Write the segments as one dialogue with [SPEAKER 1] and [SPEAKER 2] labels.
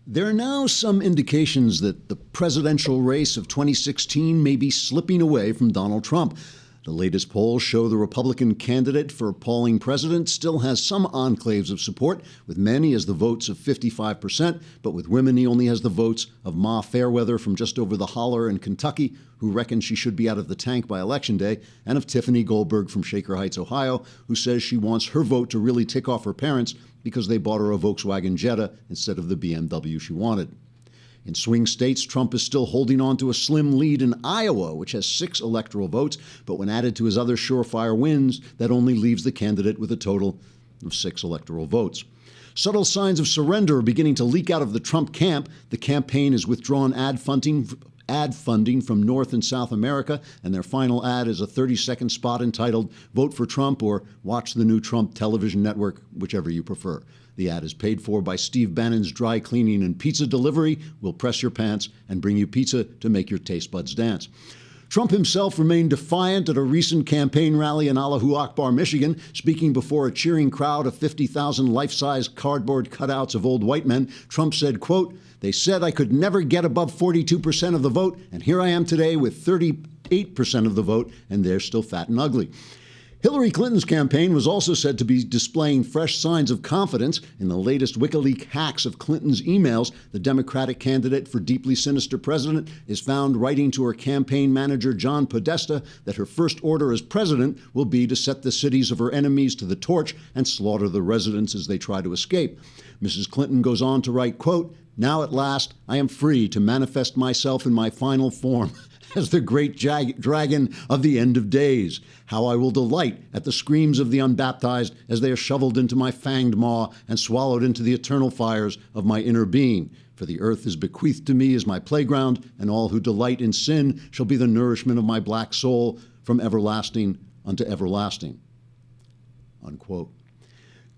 [SPEAKER 1] There are now some indications that the presidential race of 2016 may be slipping away from Donald Trump. The latest polls show the Republican candidate for appalling president still has some enclaves of support, with men he has the votes of 55%, but with women he only has the votes of Ma Fairweather from just over the holler in Kentucky, who reckons she should be out of the tank by Election Day, and of Tiffany Goldberg from Shaker Heights, Ohio, who says she wants her vote to really tick off her parents because they bought her a Volkswagen Jetta instead of the BMW she wanted. In swing states, Trump is still holding on to a slim lead in Iowa, which has 6 electoral votes, but when added to his other surefire wins, that only leaves the candidate with a total of 6 electoral votes. Subtle signs of surrender are beginning to leak out of the Trump camp. The campaign has withdrawn ad funding from North and South America, and their final ad is a 30-second spot entitled "Vote for Trump" or "Watch the new Trump television network," whichever you prefer. The ad is paid for by Steve Bannon's dry cleaning and pizza delivery. We'll press your pants and bring you pizza to make your taste buds dance. Trump himself remained defiant at a recent campaign rally in Allahu Akbar, Michigan, speaking before a cheering crowd of 50,000 life-size cardboard cutouts of old white men. Trump said, quote, "They said I could never get above 42% of the vote, and here I am today with 38% of the vote, and they're still fat and ugly." Hillary Clinton's campaign was also said to be displaying fresh signs of confidence. In the latest Wikileaks hacks of Clinton's emails, the Democratic candidate for deeply sinister president is found writing to her campaign manager, John Podesta, that her first order as president will be to set the cities of her enemies to the torch and slaughter the residents as they try to escape. Mrs. Clinton goes on to write, quote, "Now at last I am free to manifest myself in my final form as the great dragon of the end of days. How I will delight at the screams of the unbaptized as they are shoveled into my fanged maw and swallowed into the eternal fires of my inner being. For the earth is bequeathed to me as my playground, and all who delight in sin shall be the nourishment of my black soul from everlasting unto everlasting." Unquote.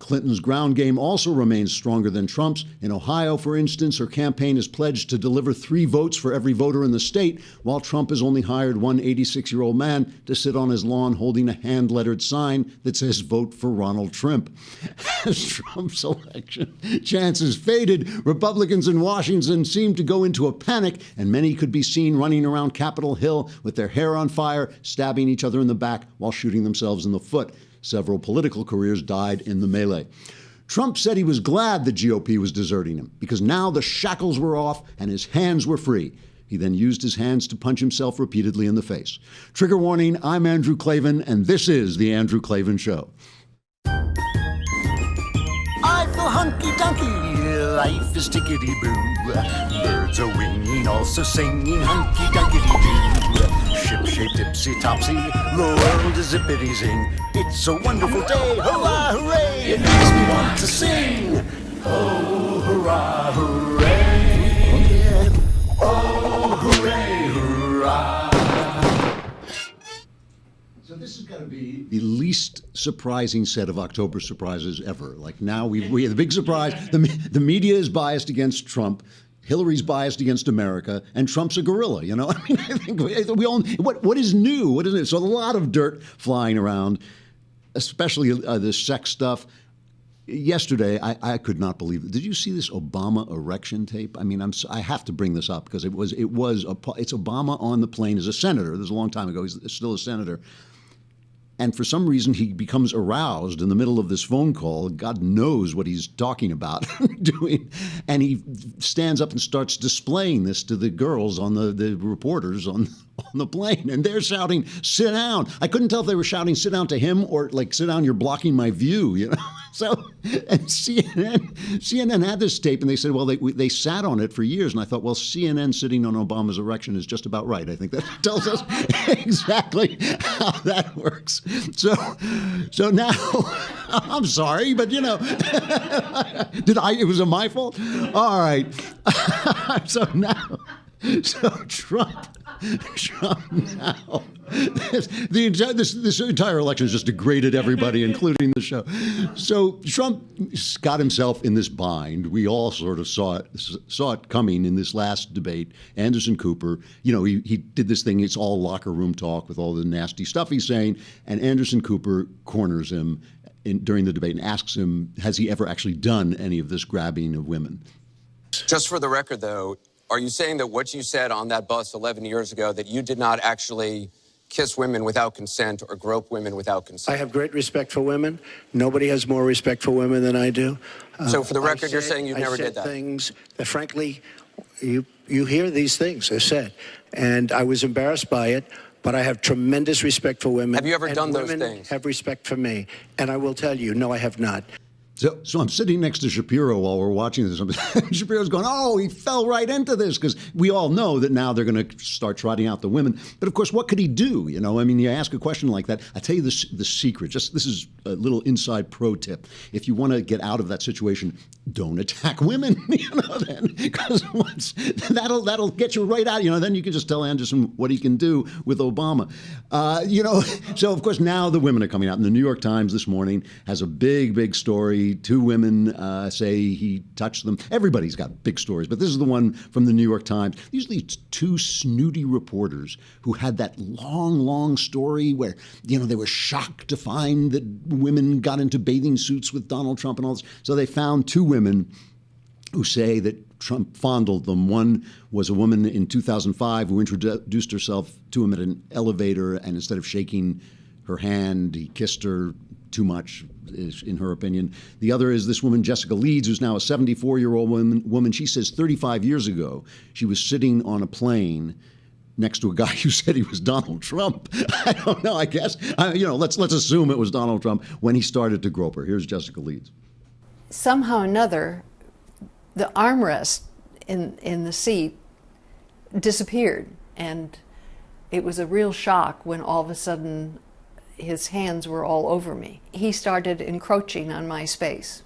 [SPEAKER 1] Clinton's ground game also remains stronger than Trump's. In Ohio, for instance, her campaign has pledged to deliver 3 votes for every voter in the state, while Trump has only hired one 86-year-old man to sit on his lawn holding a hand-lettered sign that says, "Vote for Ronald Trump." As Trump's election chances faded, Republicans in Washington seemed to go into a panic, and many could be seen running around Capitol Hill with their hair on fire, stabbing each other in the back while shooting themselves in the foot. Several political careers died in the melee. Trump said he was glad the GOP was deserting him because now the shackles were off and his hands were free. He then used his hands to punch himself repeatedly in the face. Trigger warning, I'm Andrew Klavan, and this is The Andrew Klavan Show.
[SPEAKER 2] I feel hunky-dunky, life is tickety-boo. Birds are winging, also singing hunky-dunky-doo. Ship-shaped, ipsy-topsy, the world is zippity-zing. It's a wonderful day, hurrah, hooray! It makes me want to sing. Oh, hurrah, hooray! Oh, hooray, hurrah!
[SPEAKER 1] So this has got to be the least surprising set of October surprises ever. Like now we have the big surprise. The media is biased against Trump. Hillary's biased against America, and Trump's a gorilla. You know, I mean, I think we all. What is new? What is it? So a lot of dirt flying around, especially the sex stuff. Yesterday, I could not believe it. Did you see this Obama erection tape? I mean, I have to bring this up because it's Obama on the plane as a senator. This was a long time ago. He's still a senator. And for some reason, he becomes aroused in the middle of this phone call. God knows what he's talking about doing. And he stands up and starts displaying this to the girls on the reporters on the plane. And they're shouting, "Sit down." I couldn't tell if they were shouting, "Sit down" to him or like, "Sit down, you're blocking my view," you know? So, and CNN had this tape and they said, well, they sat on it for years. And I thought, well, CNN sitting on Obama's erection is just about right. I think that tells us exactly how that works. So now, I'm sorry, but you know, it was my fault? All right. So Trump now, this entire election has just degraded everybody, including the show. So Trump got himself in this bind. We all sort of saw it coming in this last debate. Anderson Cooper, you know, he did this thing. It's all locker room talk with all the nasty stuff he's saying. And Anderson Cooper corners him during the debate and asks him, has he ever actually done any of this grabbing of women?
[SPEAKER 3] Just for the record, though, are you saying that what you said on that bus 11 years ago, that you did not actually kiss women without consent or grope women without consent?
[SPEAKER 4] I have great respect for women. Nobody has more respect for women than I do.
[SPEAKER 3] So for the record, you're saying you never did that?
[SPEAKER 4] I said things that, frankly, you hear these things I said, and I was embarrassed by it, but I have tremendous respect for women.
[SPEAKER 3] Have you ever done those
[SPEAKER 4] women
[SPEAKER 3] things?
[SPEAKER 4] Have respect for me, and I will tell you, no, I have not.
[SPEAKER 1] So I'm sitting next to Shapiro while we're watching this. Shapiro's going, oh, he fell right into this, because we all know that now they're going to start trotting out the women. But of course, what could he do? You know, I mean, you ask a question like that. I tell you the secret. This is a little inside pro tip. If you want to get out of that situation, don't attack women. You know, then, because that'll get you right out. You know, then you can just tell Anderson what he can do with Obama. You know, so of course now the women are coming out. And the New York Times this morning has a big story. Two women say he touched them. Everybody's got big stories, but this is the one from the New York Times. These are these two snooty reporters who had that long story where, you know, they were shocked to find that women got into bathing suits with Donald Trump and all this. So they found two women who say that Trump fondled them. One was a woman in 2005 who introduced herself to him at an elevator, and instead of shaking her hand, he kissed her too much, in her opinion. The other is this woman, Jessica Leeds, who's now a 74-year-old woman. She says 35 years ago, she was sitting on a plane next to a guy who said he was Donald Trump. I don't know, I guess. You know, let's assume it was Donald Trump when he started to grope her. Here's Jessica Leeds.
[SPEAKER 5] Somehow or another, the armrest in the seat disappeared. And it was a real shock when all of a sudden his hands were all over me. He started encroaching on my space.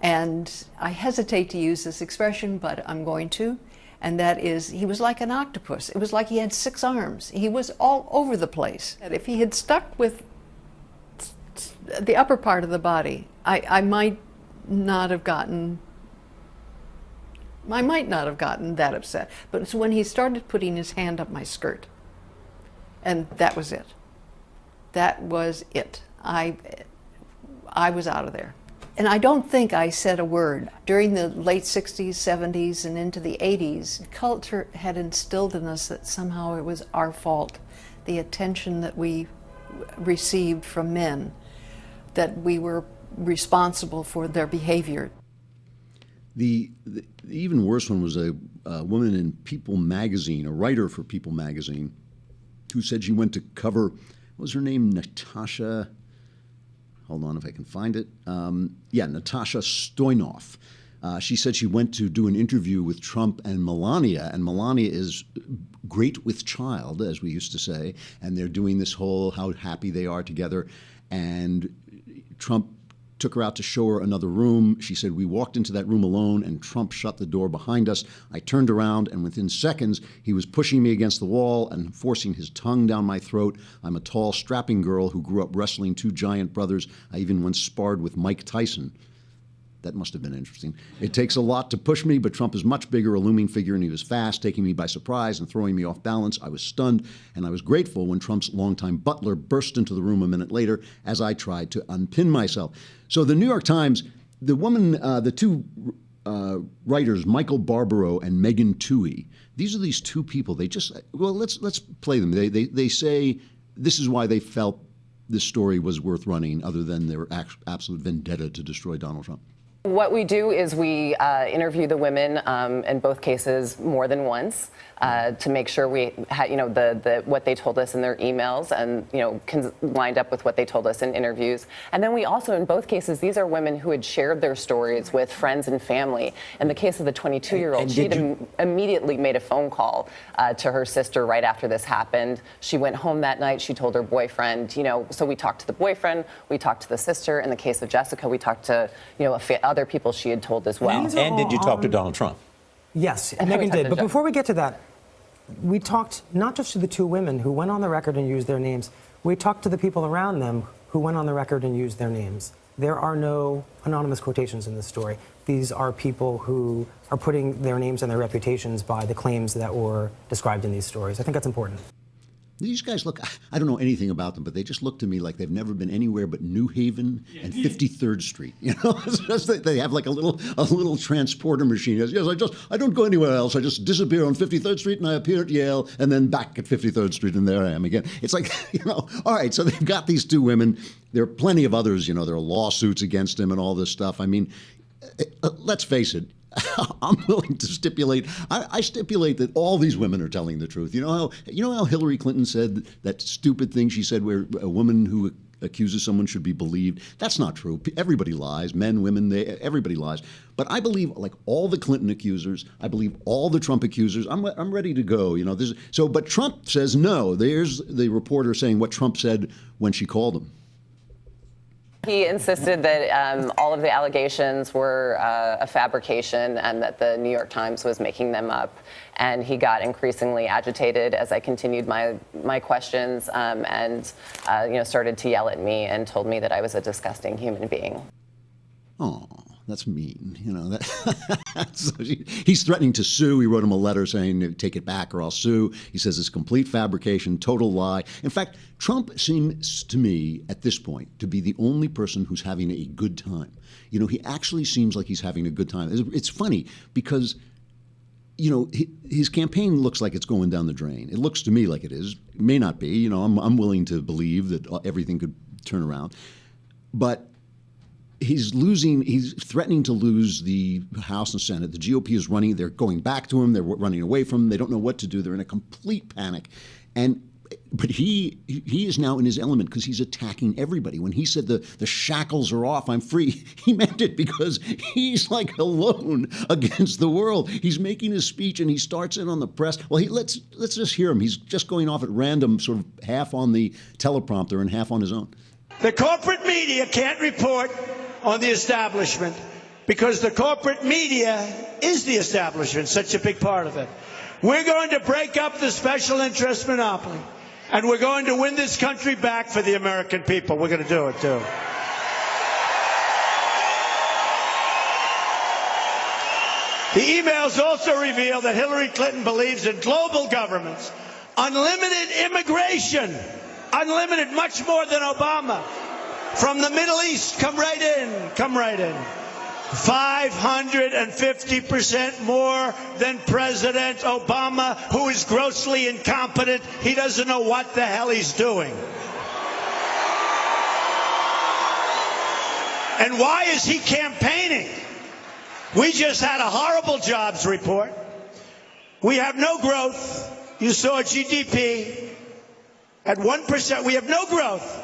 [SPEAKER 5] And I hesitate to use this expression, but I'm going to. And that is, he was like an octopus. It was like he had 6 arms. He was all over the place. And if he had stuck with the upper part of the body, I might not have gotten that upset. But it's when he started putting his hand up my skirt. And that was it. That was it. I was out of there. And I don't think I said a word. During the late 60s, 70s, and into the 80s, culture had instilled in us that somehow it was our fault. The attention that we received from men, that we were responsible for their behavior.
[SPEAKER 1] The even worse one was a woman in People magazine, a writer for People magazine, who said she went to cover, what was her name, Natasha, hold on if I can find it. Natasha Stoynoff. She said she went to do an interview with Trump and Melania is great with child, as we used to say, and they're doing this whole how happy they are together. And Trump took her out to show her another room. She said, we walked into that room alone and Trump shut the door behind us. I turned around and within seconds, he was pushing me against the wall and forcing his tongue down my throat. I'm a tall, strapping girl who grew up wrestling 2 giant brothers. I even once sparred with Mike Tyson. That must have been interesting. It takes a lot to push me, but Trump is much bigger, a looming figure, and he was fast, taking me by surprise and throwing me off balance. I was stunned, and I was grateful when Trump's longtime butler burst into the room a minute later as I tried to unpin myself. So the New York Times, the woman, the two writers, Michael Barbaro and Megan Twohey, these are these two people. They just, well, let's play them. They say this is why they felt this story was worth running, other than their absolute vendetta to destroy Donald Trump.
[SPEAKER 6] What we do is we interview the women in both cases more than once to make sure we had, what they told us in their emails and, lined up with what they told us in interviews. And then we also, in both cases, these are women who had shared their stories with friends and family. In the case of the 22-year-old, she immediately made a phone call to her sister right after this happened. She went home that night. She told her boyfriend, so we talked to the boyfriend, we talked to the sister. In the case of Jessica, we talked to, other people she had told as well.
[SPEAKER 7] And did you talk to Donald Trump?
[SPEAKER 8] Yes, Megan did. But before we get to that, we talked not just to the two women who went on the record and used their names, we talked to the people around them who went on the record and used their names. There are no anonymous quotations in this story. These are people who are putting their names and their reputations by the claims that were described in these stories. I think that's important.
[SPEAKER 1] these guys look, I don't know anything about them, but they just look to me like they've never been anywhere but New Haven and 53rd Street. You know, it's just that they have like a little transporter machine. Yes, I don't go anywhere else. I just disappear on 53rd Street and I appear at Yale and then back at 53rd Street and there I am again. It's like, you know, all right, so they've got these two women. There are plenty of others, you know, there are lawsuits against him and all this stuff. I mean, let's face it. I'm willing to stipulate. I stipulate that all these women are telling the truth. You know how Hillary Clinton said that stupid thing she said, where a woman who accuses someone should be believed. That's not true. Everybody lies. Men, women, everybody lies. But I believe, like all the Clinton accusers, I believe all the Trump accusers. I'm ready to go. You know. But Trump says no. There's the reporter saying what Trump said when she called him.
[SPEAKER 6] He insisted that all of the allegations were a fabrication and that the New York Times was making them up. And he got increasingly agitated as I continued my questions and started to yell at me and told me that I was a disgusting human being.
[SPEAKER 1] Oh, that's mean. You know, so he's threatening to sue. He wrote him a letter saying, take it back or I'll sue. He says it's complete fabrication, total lie. In fact, Trump seems to me at this point to be the only person who's having a good time. You know, he actually seems like he's having a good time. It's funny because, you know, his campaign looks like it's going down the drain. It looks to me like it is. It may not be. You know, I'm willing to believe that everything could turn around. But he's threatening to lose the House and Senate. The GOP is running. They're going back to him. They're running away from him. They don't know what to do. They're in a complete panic. But he is now in his element because he's attacking everybody. When he said the shackles are off, I'm free, he meant it because he's like alone against the world. He's making his speech and he starts in on the press. Well, let's just hear him. He's just going off at random, sort of half on the teleprompter and half on his own.
[SPEAKER 7] The corporate media can't report on the establishment because the corporate media is the establishment, such a big part of it. We're going to break up the special interest monopoly, and we're going to win this country back for the American people. We're going to do it, too. The emails also reveal that Hillary Clinton believes in global governments, unlimited immigration, unlimited, much more than Obama. From the Middle East, come right in, come right in. 550% more than President Obama, who is grossly incompetent. He doesn't know what the hell he's doing. And why is he campaigning? We just had a horrible jobs report. We have no growth. You saw GDP at 1%. We have no growth.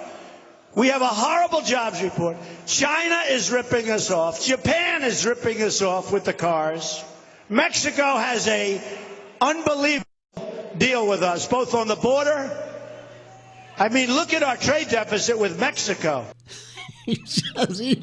[SPEAKER 7] We have a horrible jobs report. China is ripping us off. Japan is ripping us off with the cars. Mexico has a unbelievable deal with us, both on the border. I mean, look at our trade deficit with Mexico.
[SPEAKER 1] He's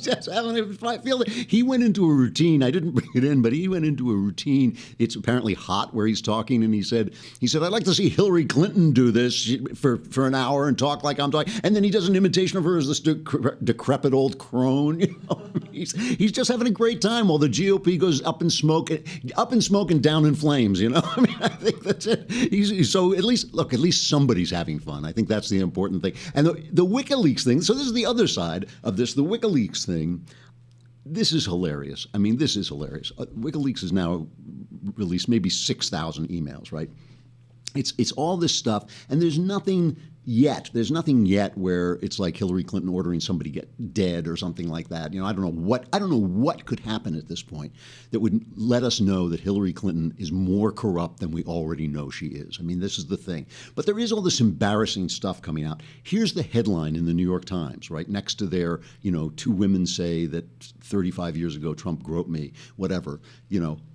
[SPEAKER 1] just having a feel. He went into a routine. I didn't bring it in, but he went into a routine. It's apparently hot where he's talking, and he said, I'd like to see Hillary Clinton do this for an hour and talk like I'm talking. And then he does an imitation of her as this decrepit old crone. You know? He's just having a great time while the GOP goes up in smoke and down in flames. You know, I mean, I think that's it. So at least somebody's having fun. I think that's the important thing. And the WikiLeaks thing. So this is the other side of this, the WikiLeaks thing. This is hilarious. I mean, this is hilarious. WikiLeaks has now released maybe 6,000 emails, right? It's all this stuff, and there's nothing yet. There's nothing yet where it's like Hillary Clinton ordering somebody get dead or something like that. You know, I don't know what could happen at this point that would let us know that Hillary Clinton is more corrupt than we already know she is. I mean, this is the thing. But there is all this embarrassing stuff coming out. Here's the headline in the New York Times, right next to their, two women say that 35 years ago Trump groped me, whatever.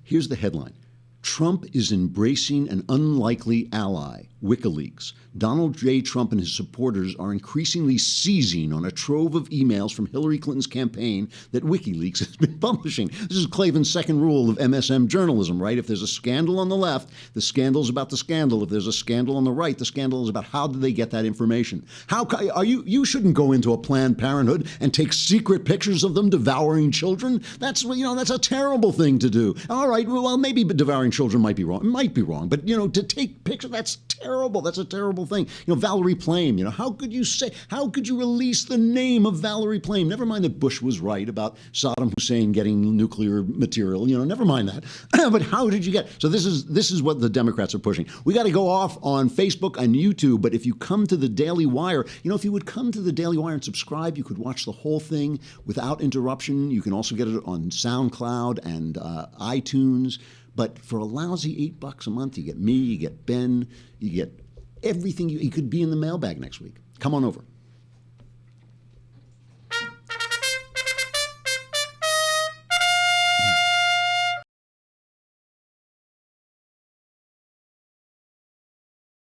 [SPEAKER 1] Here's the headline. Trump is embracing an unlikely ally, WikiLeaks. Donald J. Trump and his supporters are increasingly seizing on a trove of emails from Hillary Clinton's campaign that WikiLeaks has been publishing. This is Klavan's second rule of MSM journalism, right? If there's a scandal on the left, the scandal's about the scandal. If there's a scandal on the right, the scandal is about how did they get that information. You shouldn't go into a Planned Parenthood and take secret pictures of them devouring children. That's a terrible thing to do. All right, well, maybe devouring grandchildren might be wrong. It might be wrong, but, to take pictures, that's terrible. That's a terrible thing. Valerie Plame, how could you release the name of Valerie Plame? Never mind that Bush was right about Saddam Hussein getting nuclear material, never mind that. But how did you get? So this is what the Democrats are pushing. We got to go off on Facebook and YouTube, but if you come to the Daily Wire, if you would come to the Daily Wire and subscribe, you could watch the whole thing without interruption. You can also get it on SoundCloud and iTunes. But for a lousy $8 a month, you get me, you get Ben, you get everything. You could be in the mailbag next week. Come on over.